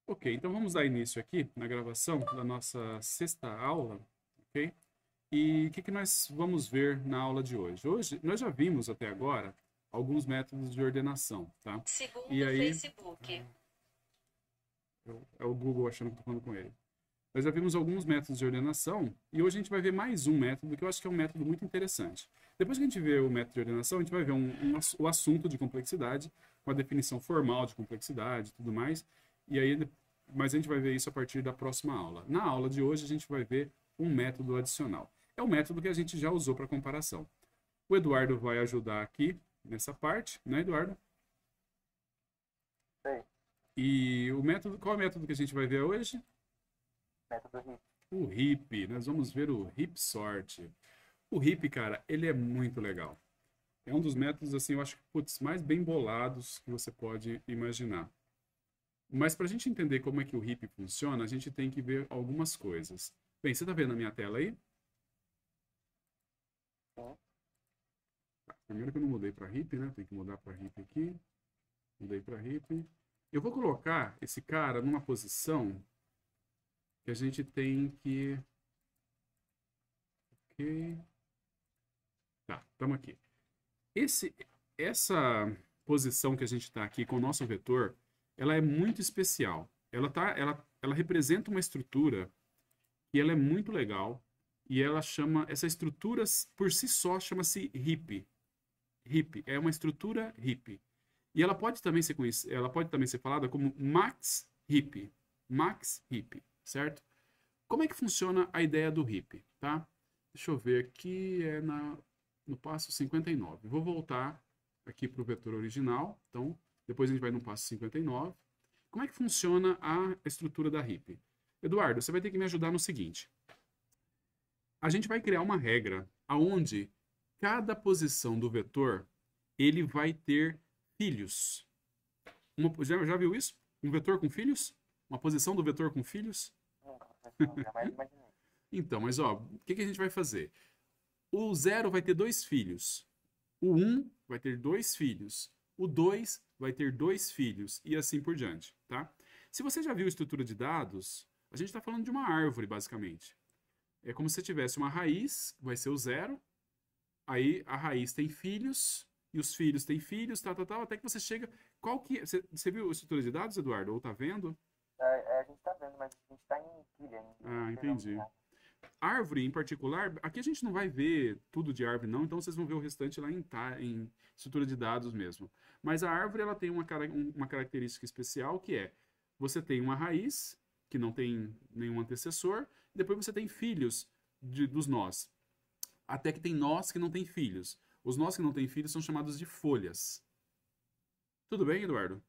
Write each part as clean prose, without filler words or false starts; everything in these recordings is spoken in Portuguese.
Ok, então vamos dar início aqui na gravação da nossa sexta aula, ok? E o que nós vamos ver na aula de hoje? Hoje, nós já vimos até agora alguns métodos de ordenação, tá? E Segundo o aí, Facebook. é o Google achando que eu tô falando com ele. Nós já vimos alguns métodos de ordenação e hoje a gente vai ver mais um método que eu acho que é um método muito interessante. Depois que a gente vê o método de ordenação, a gente vai ver o assunto de complexidade, com a definição formal de complexidade e tudo mais. E aí, mas a gente vai ver isso a partir da próxima aula. Na aula de hoje, a gente vai ver um método adicional. É um método que a gente já usou para comparação. O Eduardo vai ajudar aqui nessa parte, né, Eduardo? Sei, E o método, qual é o método que a gente vai ver hoje? método HIP. O HIP. Nós vamos ver o HIP sort. O HIP, cara, ele é muito legal. É um dos métodos, assim, eu acho que, putz, mais bem bolados que você pode imaginar. Mas para a gente entender como é que o HIP funciona, a gente tem que ver algumas coisas. Bem, você está vendo a minha tela aí? Sim, Primeiro que eu não mudei para HIP, né? Tem que mudar para HIP aqui. Mudei para HIP. Eu vou colocar esse cara numa posição que a gente tem que... Ok. Tá, estamos aqui. Esse, essa posição que a gente está aqui com o nosso vetor, ela é muito especial. Ela representa uma estrutura que ela é muito legal e ela chama, essa estrutura por si só chama-se HIP. HIP é uma estrutura HIP. E ela pode também ser ela pode também ser falada como max HIP. Max HIP, certo? Como é que funciona a ideia do HIP, tá? Deixa eu ver aqui, no passo 59. Vou voltar aqui para o vetor original. Então, depois a gente vai no passo 59. Como é que funciona a estrutura da HIP? Eduardo, você vai ter que me ajudar no seguinte. A gente vai criar uma regra aonde cada posição do vetor ele vai ter filhos. Já viu isso? Um vetor com filhos? Uma posição do vetor com filhos? nunca, professor, jamais imaginei. Então, mas ó, o que a gente vai fazer? O zero vai ter dois filhos. O um vai ter dois filhos. O 2 vai ter dois filhos. E assim por diante, tá? Se você já viu estrutura de dados, a gente está falando de uma árvore, basicamente. É como se você tivesse uma raiz, vai ser o zero. Aí a raiz tem filhos, e os filhos têm filhos, tal, tal, tal, até que você chega. Qual que é? Você viu a estrutura de dados, Eduardo? Ou tá vendo? A gente tá vendo, mas a gente tá em pilha ainda, não Ah, pegamos entendi. nada. Árvore em particular, aqui a gente não vai ver tudo de árvore, não, então vocês vão ver o restante lá em estrutura de dados mesmo. Mas a árvore ela tem uma característica especial que é você tem uma raiz que não tem nenhum antecessor, e depois você tem filhos dos nós. Até que tem nós que não têm filhos. Os nós que não têm filhos são chamados de folhas. Tudo bem, Eduardo?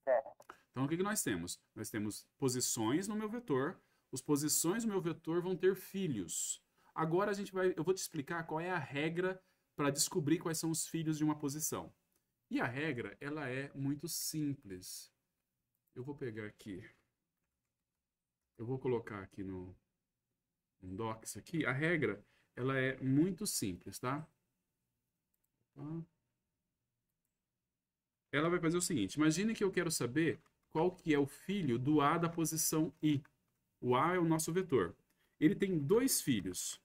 Certo. Então, o que nós temos? Nós temos posições no meu vetor. Os posições do meu vetor vão ter filhos. Agora eu vou te explicar qual é a regra para descobrir quais são os filhos de uma posição. E a regra, ela é muito simples. Eu vou pegar aqui, eu vou colocar aqui no Docs aqui. A regra, ela é muito simples, tá? Tá? Ela vai fazer o seguinte: imagine que eu quero saber qual que é o filho do A da posição I. O A é o nosso vetor. Ele tem dois filhos.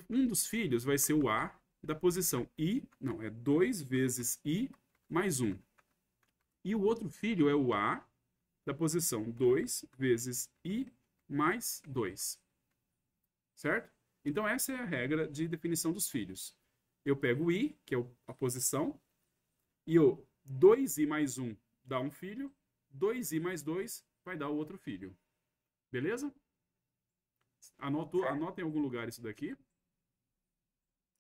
Um dos filhos vai ser o A da posição I, não, é 2 vezes I mais 1. E o outro filho é o A da posição 2 vezes I mais 2. Certo? Então essa é a regra de definição dos filhos. Eu pego o I, que é a posição, e o 2i mais 1 dá um filho, 2i mais 2 vai dar o outro filho. Beleza? Certo. Anota em algum lugar isso daqui,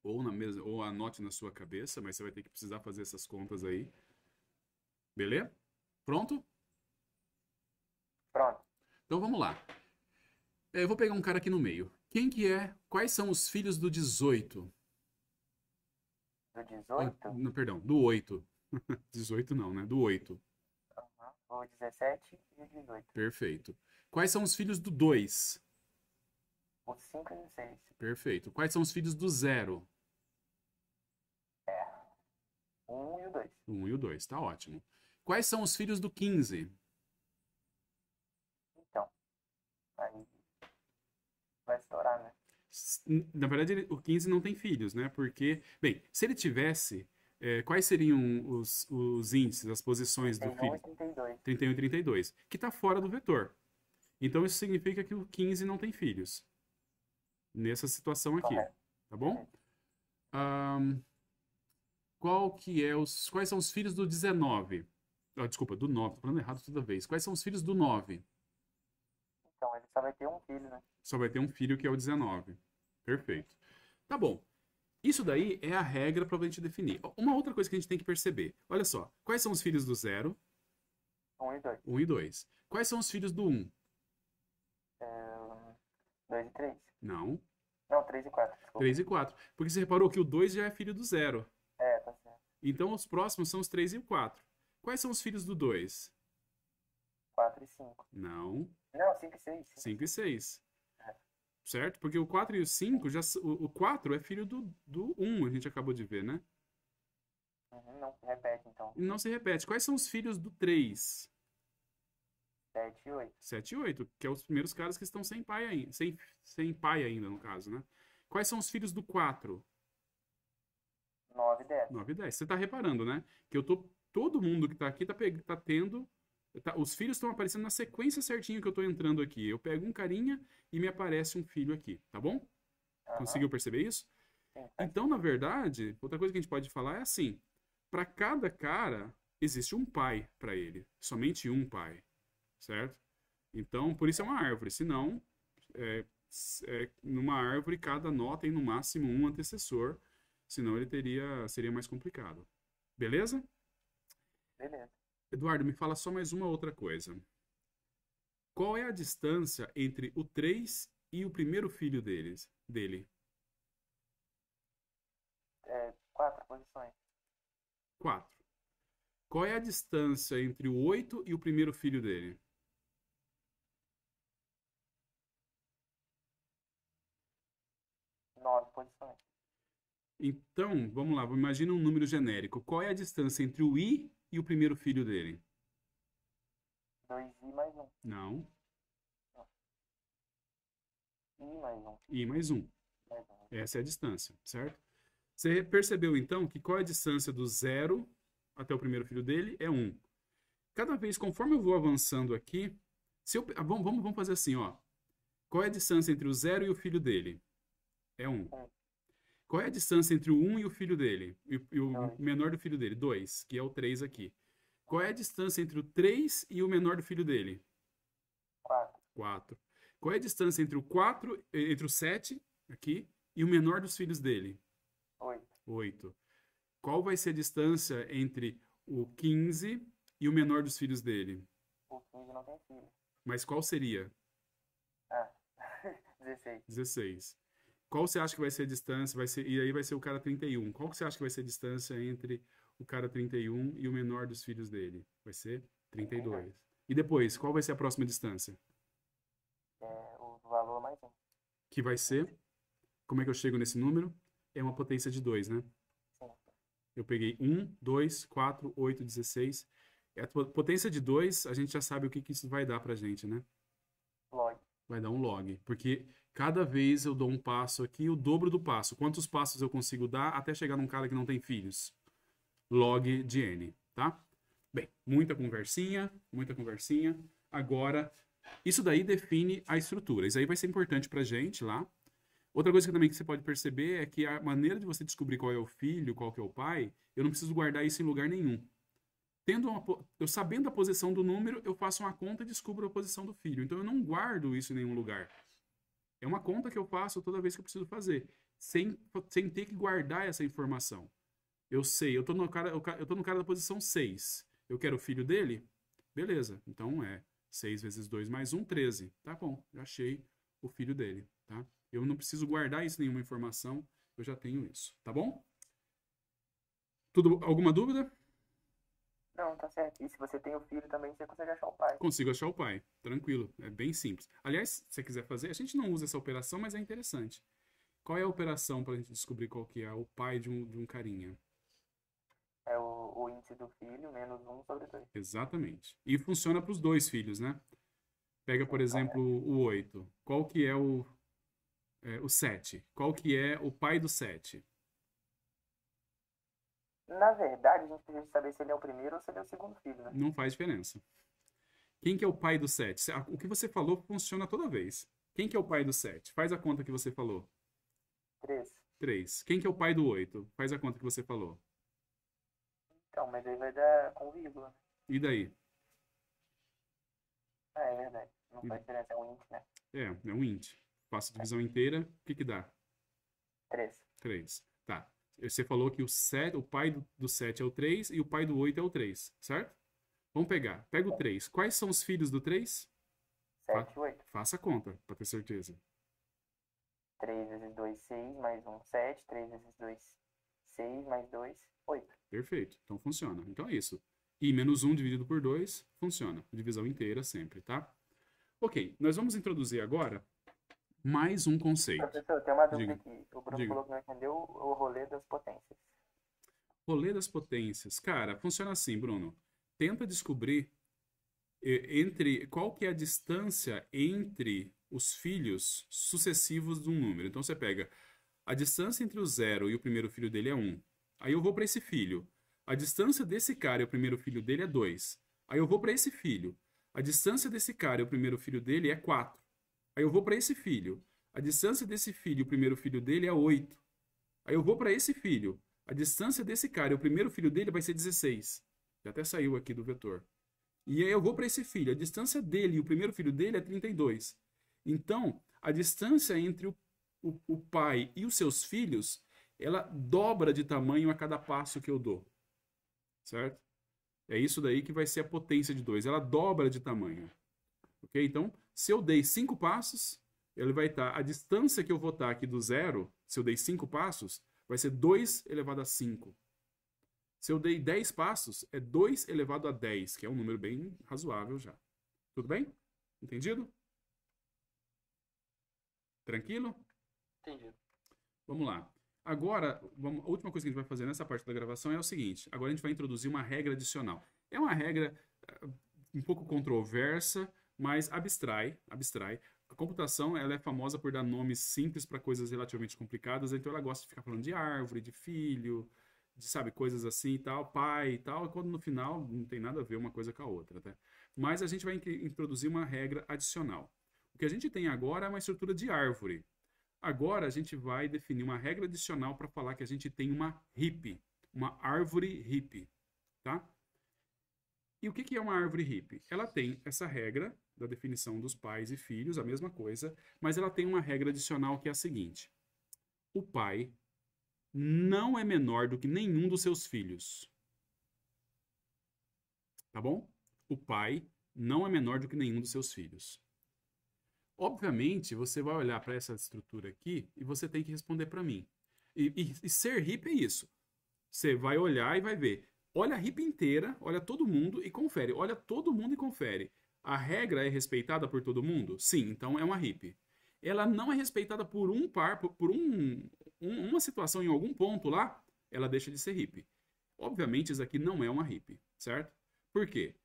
ou na mesa, ou anote na sua cabeça, mas você vai ter que precisar fazer essas contas aí. Beleza? Pronto? Pronto. Então vamos lá. Eu vou pegar um cara aqui no meio. Quem que é? Quais são os filhos do 18? Do 18, Não, perdão, do 8. 18 não, né? Do 8. o 17 e o 18. Perfeito. Quais são os filhos do 2? O 5 e o 6. Perfeito. Quais são os filhos do 0? O 1 e o 2. O 1 e o 2, tá ótimo. Quais são os filhos do 15? Aí vai estourar, né? Na verdade, o 15 não tem filhos, né? Porque, bem, se ele tivesse, quais seriam os índices, as posições do 31 filho? e 32. 31 e 32, que está fora do vetor. Então, isso significa que o 15 não tem filhos, nessa situação aqui, Correto. tá bom? Beleza. Ahn, quais são os filhos do 19? Ah, desculpa, do 9, tô falando errado toda vez. Quais são os filhos do 9? Então, ele só vai ter um filho, né? Só vai ter um filho que é o 19. Perfeito. Tá bom. Isso daí é a regra para a gente definir. Uma outra coisa que a gente tem que perceber. Olha só. Quais são os filhos do 0, 1 e 2. 1 e 2? Quais são os filhos do 1? 2 e 3. Não. Não, 3 e 4, desculpa. 3 e 4. Porque você reparou que o 2 já é filho do 0. É, tá certo. Então os próximos são os 3 e o 4. Quais são os filhos do 2? 4 e 5. Não. Não, 5 e 6. 5 e 6. Certo? Porque o 4 e o 5, o 4 é filho do 1, a gente acabou de ver, né? Não se repete, então. E não se repete. Quais são os filhos do 3? 7 e 8. 7 e 8, que é os primeiros caras que estão sem pai ainda, sem pai ainda, no caso, né? Quais são os filhos do 4? 9 e 10. 9 e 10. Você tá reparando, né? Que todo mundo que tá aqui tá tendo. Os filhos estão aparecendo na sequência certinho que eu tô entrando aqui. Eu pego um carinha e me aparece um filho aqui, tá bom? Aham. Conseguiu perceber isso? Sim, Então, na verdade, outra coisa que a gente pode falar é assim: para cada cara existe um pai para ele, somente um pai, certo? Então, por isso é uma árvore. Senão, numa árvore cada nó tem no máximo um antecessor, senão seria mais complicado. Beleza? beleza. Eduardo, me fala só mais uma outra coisa. Qual é a distância entre o 3 e o primeiro filho dele? 4 posições. 4. Qual é a distância entre o 8 e o primeiro filho dele? 9 posições. Então, vamos lá, imagina um número genérico. Qual é a distância entre o i e o primeiro filho dele? 2 i mais 1. Não, I mais 1. i mais 1. Mais 1. Essa é a distância, certo? Você percebeu então que qual é a distância do 0 até o primeiro filho dele? É 1. Cada vez, conforme eu vou avançando aqui, vamos fazer assim, ó. Qual é a distância entre o 0 e o filho dele? É 1. Qual é a distância entre o 1 e o filho dele? E o Dois. menor do filho dele? 2, que é o 3 aqui. Qual é a distância entre o 3 e o menor do filho dele? 4. 4. Qual é a distância entre o 7 aqui e o menor dos filhos dele? 8. 8. Qual vai ser a distância entre o 15 e o menor dos filhos dele? O 15 não tem filho. Mas qual seria? Ah, 16. 16. Qual você acha que vai ser a distância? E aí vai ser o cara 31. Qual que você acha que vai ser a distância entre o cara 31 e o menor dos filhos dele? Vai ser 32. E depois, qual vai ser a próxima distância? O valor mais 1. Que vai ser, como é que eu chego nesse número? É uma potência de 2, né? Sim. Eu peguei 1, 2, 4, 8, 16. A potência de 2, a gente já sabe o que isso vai dar pra gente, né? Log. Vai dar um log. Porque cada vez eu dou um passo aqui, o dobro do passo. Quantos passos eu consigo dar até chegar num cara que não tem filhos? Log de n, tá? Bem, muita conversinha, muita conversinha. Agora, isso daí define a estrutura. Isso aí vai ser importante pra gente lá. Outra coisa que também que você pode perceber é que a maneira de você descobrir qual é o filho, qual que é o pai, eu não preciso guardar isso em lugar nenhum. Eu sabendo a posição do número, eu faço uma conta e descubro a posição do filho. Então eu não guardo isso em nenhum lugar. É uma conta que eu faço toda vez que eu preciso fazer, sem ter que guardar essa informação. Eu sei, eu tô no cara da posição 6. Eu quero o filho dele? Beleza. Então 6 vezes 2 mais 1, 13. Tá bom, já achei o filho dele, tá? Eu não preciso guardar isso em nenhuma informação, eu já tenho isso, tá bom? Alguma dúvida? Não, tá certo. E se você tem o filho também, você consegue achar o pai. Consigo achar o pai, tranquilo, é bem simples. Aliás, se você quiser fazer, a gente não usa essa operação, mas é interessante. Qual é a operação para a gente descobrir qual que é o pai de um carinha? É o índice do filho menos 1 sobre 2. Exatamente. E funciona para os dois filhos, né? Pega, por Então, exemplo, o 8. Qual que é o 7? Qual que é o pai do 7? na verdade, a gente precisa saber se ele é o primeiro ou se ele é o segundo filho, né? Não faz diferença. Quem que é o pai do 7? O que você falou funciona toda vez. Quem que é o pai do 7? Faz a conta que você falou. 3. 3. Quem que é o pai do 8? Faz a conta que você falou. Então, mas aí vai dar com vírgula, né? E daí? Ah, é verdade. Não E- faz diferença, é um int, né? É um int. Faço divisão inteira, o que que dá? 3. 3. Tá. Você falou que o pai do 7 é o 3 e o pai do 8 é o 3, certo? Vamos pegar. Pega o 3. Quais são os filhos do 3? 7, 8. Faça a conta, para ter certeza. 3 vezes 2, 6, mais 1, 7. 3 vezes 2, 6, mais 2, 8. Perfeito. Então funciona. Então é isso. I menos 1 dividido por 2 funciona. Divisão inteira sempre, tá? Ok, nós vamos introduzir agora mais um conceito. Professor, tem uma dúvida Diga, aqui. O Bruno diga. falou que não entendeu o rolê das potências. Rolê das potências. Cara, funciona assim, Bruno. Tenta descobrir qual que é a distância entre os filhos sucessivos de um número. Então você pega a distância entre o 0 e o primeiro filho dele é 1. Aí eu vou para esse filho. A distância desse cara e o primeiro filho dele é 2. Aí eu vou para esse filho. A distância desse cara e o primeiro filho dele é 4. Aí eu vou para esse filho. A distância desse filho e o primeiro filho dele é 8. Aí eu vou para esse filho. A distância desse cara e o primeiro filho dele vai ser 16. Já até saiu aqui do vetor. E aí eu vou para esse filho. A distância dele e o primeiro filho dele é 32. Então, a distância entre o pai e os seus filhos, ela dobra de tamanho a cada passo que eu dou. Certo? É isso daí que vai ser a potência de 2. Ela dobra de tamanho. Ok? Então, se eu dei 5 passos, ele vai estar. A distância que eu vou estar aqui do zero, se eu dei 5 passos, vai ser 2 elevado a 5. Se eu dei 10 passos, é 2 elevado a 10, que é um número bem razoável já. Tudo bem? Entendido? Tranquilo? Entendi. Vamos lá. Agora, a última coisa que a gente vai fazer nessa parte da gravação é o seguinte. Agora a gente vai introduzir uma regra adicional. É uma regra um pouco controversa, mas abstrai. A computação, ela é famosa por dar nomes simples para coisas relativamente complicadas, então ela gosta de ficar falando de árvore, de filho, de, sabe, coisas assim e tal, pai e tal, quando no final não tem nada a ver uma coisa com a outra, tá? Mas a gente vai introduzir uma regra adicional. O que a gente tem agora é uma estrutura de árvore. Agora a gente vai definir uma regra adicional para falar que a gente tem uma heap, uma árvore heap, tá? E o que é uma árvore heap? Ela tem essa regra da definição dos pais e filhos, a mesma coisa, mas ela tem uma regra adicional que é a seguinte: o pai não é menor do que nenhum dos seus filhos. Tá bom? O pai não é menor do que nenhum dos seus filhos. Obviamente, você vai olhar para essa estrutura aqui e você tem que responder para mim. E ser hippie é isso. Você vai olhar e vai ver. Olha a hippie inteira, olha todo mundo e confere. Olha todo mundo e confere. A regra é respeitada por todo mundo? Sim, então é uma hippie. Ela não é respeitada por um par, por uma situação em algum ponto lá, ela deixa de ser hippie. Obviamente, isso aqui não é uma hippie, certo? Por quê?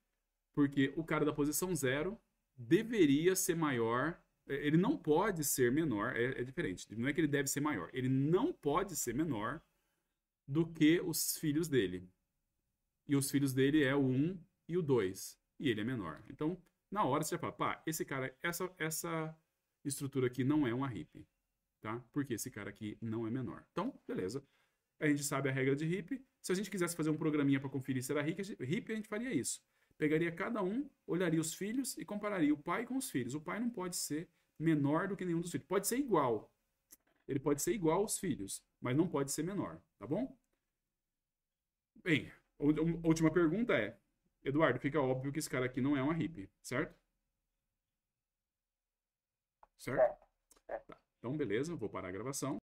Porque o cara da posição 0 deveria ser maior. Ele não pode ser menor, é diferente. Não é que ele deve ser maior. Ele não pode ser menor do que os filhos dele. E os filhos dele é o 1 e o 2. E ele é menor. Então, na hora você já fala, pá, esse cara, essa estrutura aqui não é uma hippie. Tá? Porque esse cara aqui não é menor. Então, beleza. A gente sabe a regra de hippie. Se a gente quisesse fazer um programinha para conferir se era hippie, a gente faria isso. Pegaria cada um, olharia os filhos e compararia o pai com os filhos. O pai não pode ser menor do que nenhum dos filhos. Pode ser igual. Ele pode ser igual aos filhos, mas não pode ser menor, tá bom? Bem, a última pergunta é: Eduardo, fica óbvio que esse cara aqui não é uma hippie, certo? Certo? Certo. Tá. Então, beleza, vou parar a gravação.